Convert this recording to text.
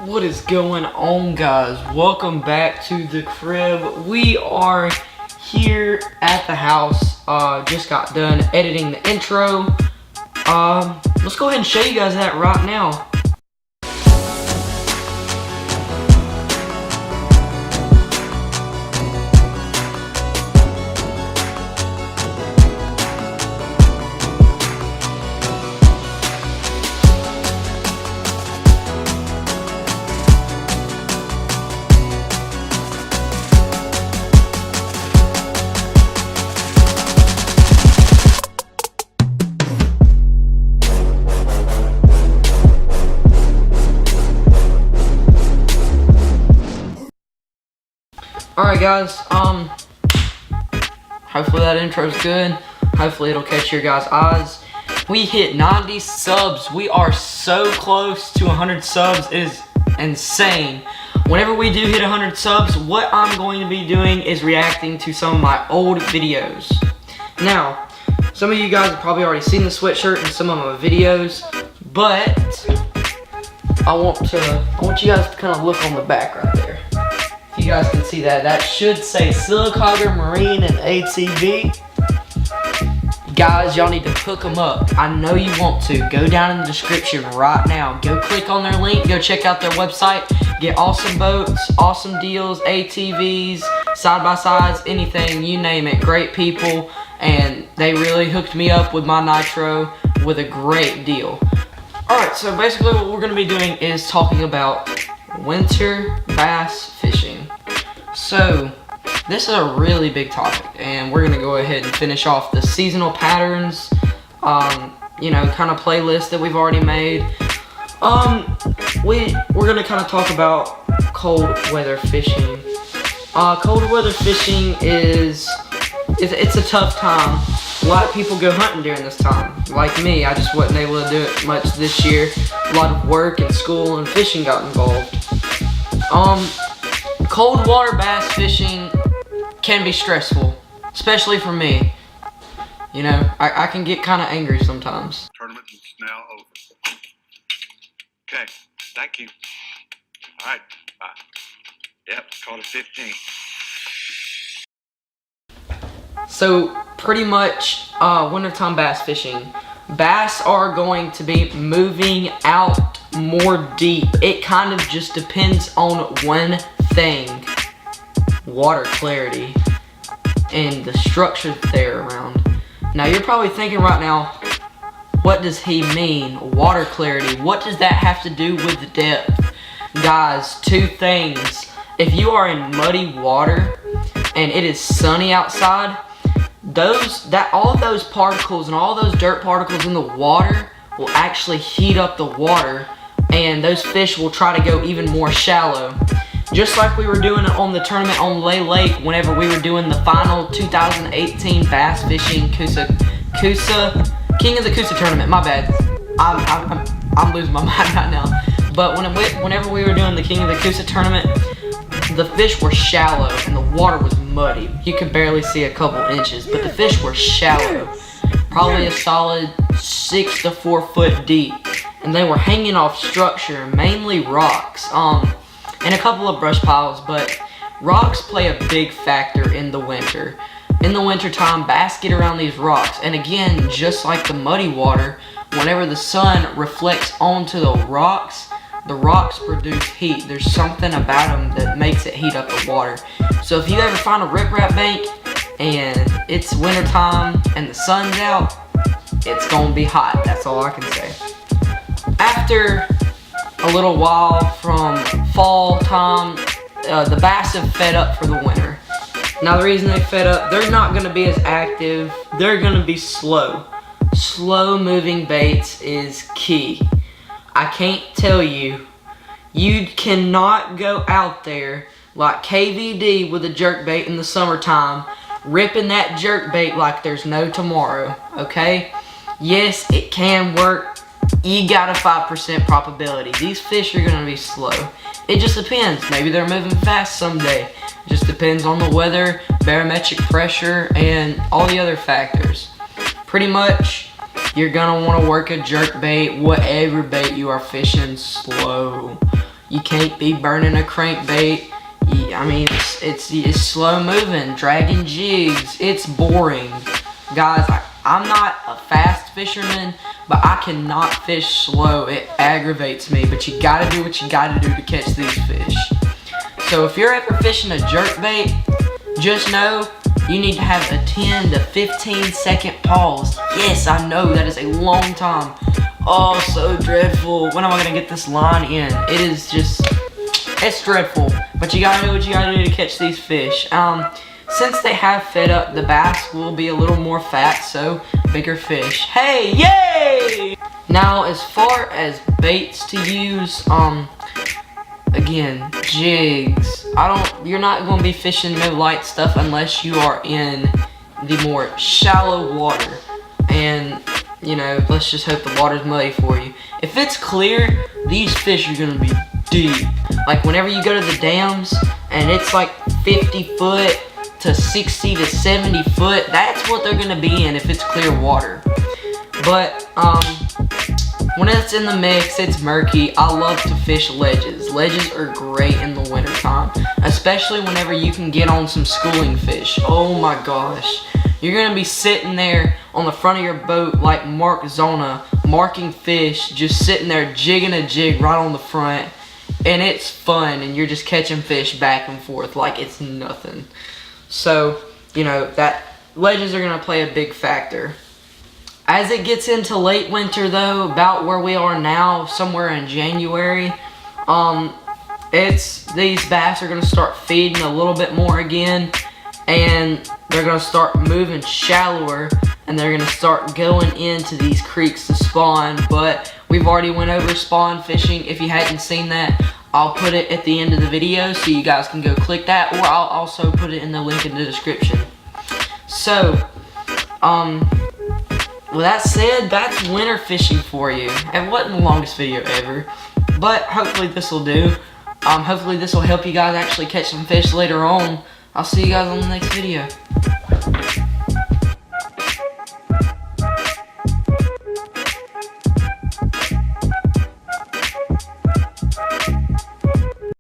What is going on, guys? Welcome back to the crib. We are here at the house. Just got done editing the intro. Let's go ahead and show you guys that right now. Alright guys, hopefully that intro's good. Hopefully it'll catch your guys' eyes. We hit 90 subs. We are so close to 100 subs. It is insane. Whenever we do hit 100 subs, what I'm going to be doing is reacting to some of my old videos. Now, some of you guys have probably already seen the sweatshirt in some of my videos, but I want you guys to kind of look on the back right there. You guys can see that should say Silicogger Marine and ATV. Guys, y'all need to hook them up. I know you want to. Go down in the description right now. Go click on their link. Go check out their website. Get awesome boats, awesome deals, ATVs, side-by-sides, anything, you name it. Great people, and they really hooked me up with my nitro with a great deal. Alright, so basically what we're going to be doing is talking about winter bass fishing. So this is a really big topic, and we're gonna go ahead and finish off the seasonal patterns, you know, kind of playlist that we've already made. We're gonna kind of talk about cold weather fishing. Cold weather fishing it's a tough time. A lot of people go hunting during this time. Like me, I just wasn't able to do it much this year. A lot of work and school and fishing got involved. Cold water bass fishing can be stressful, especially for me. You know, I can get kind of angry sometimes. Tournament is now over. Okay, thank you. All right, bye. Yep, call it 15. So pretty much wintertime bass fishing. Bass are going to be moving out more deep. It kind of just depends on one thing: water clarity and the structure that they're around. Now you're probably thinking right now, what does he mean? Water clarity, what does that have to do with the depth? Guys, two things. If you are in muddy water and it is sunny outside, all of those particles and all those dirt particles in the water will actually heat up the water, and those fish will try to go even more shallow. Just like we were doing on the tournament on Lay Lake whenever we were doing the final 2018 bass fishing King of the Coosa tournament. My bad. I'm losing my mind right now. But whenever we were doing the King of the Coosa tournament, the fish were shallow and the water was muddy. You could barely see a couple inches, but the fish were shallow. Probably a solid 6 to 4 foot deep. And they were hanging off structure, mainly rocks, and a couple of brush piles, but rocks play a big factor in the winter. In the wintertime, bass get around these rocks, and again, just like the muddy water, whenever the sun reflects onto the rocks produce heat. There's something about them that makes it heat up the water. So if you ever find a riprap bank and it's wintertime and the sun's out, it's gonna be hot. That's all I can say. After a little while from fall time, the bass have fed up for the winter. Now the reason they fed up, they're not gonna be as active. They're gonna be slow. Slow moving baits is key. I can't tell you, you cannot go out there like KVD with a jerkbait in the summertime, ripping that jerkbait like there's no tomorrow, okay? Yes, it can work. You got a 5% probability. These fish are gonna be slow. It just depends. Maybe they're moving fast someday. It just depends on the weather, barometric pressure, and all the other factors. Pretty much, you're gonna wanna work a jerk bait, whatever bait you are fishing, slow. You can't be burning a crankbait. I mean, it's slow moving, dragging jigs. It's boring. Guys, I'm not a fast fisherman, but I cannot fish slow. It aggravates me, but you gotta do what you gotta do to catch these fish. So if you're ever fishing a jerkbait, just know you need to have a 10 to 15 second pause. Yes, I know that is a long time. Oh, so dreadful. When am I gonna get this line in? It is just, it's dreadful. But you gotta do what you gotta do to catch these fish. Since they have fed up, the bass will be a little more fat, so bigger fish. Hey, yay! Now, as far as baits to use, again, jigs. You're not gonna be fishing no light stuff unless you are in the more shallow water. And, you know, let's just hope the water's muddy for you. If it's clear, these fish are gonna be deep. Like whenever you go to the dams and it's like 50 foot to 60 to 70 foot, that's what they're gonna be in if it's clear water. But when it's in the mix, it's murky. I love to fish ledges. Ledges are great in the wintertime, especially whenever you can get on some schooling fish. Oh my gosh. You're gonna be sitting there on the front of your boat like Mark Zona, marking fish, just sitting there jigging a jig right on the front, and it's fun, and you're just catching fish back and forth like it's nothing. So, you know, that ledges are gonna play a big factor. As it gets into late winter though, about where we are now, somewhere in January, these bass are gonna start feeding a little bit more again, and they're gonna start moving shallower, and they're gonna start going into these creeks to spawn. But we've already went over spawn fishing. If you hadn't seen that, I'll put it at the end of the video so you guys can go click that, or I'll also put it in the link in the description. So, with that said, that's winter fishing for you. It wasn't the longest video ever, but hopefully this will do. Hopefully this will help you guys actually catch some fish later on. I'll see you guys on the next video.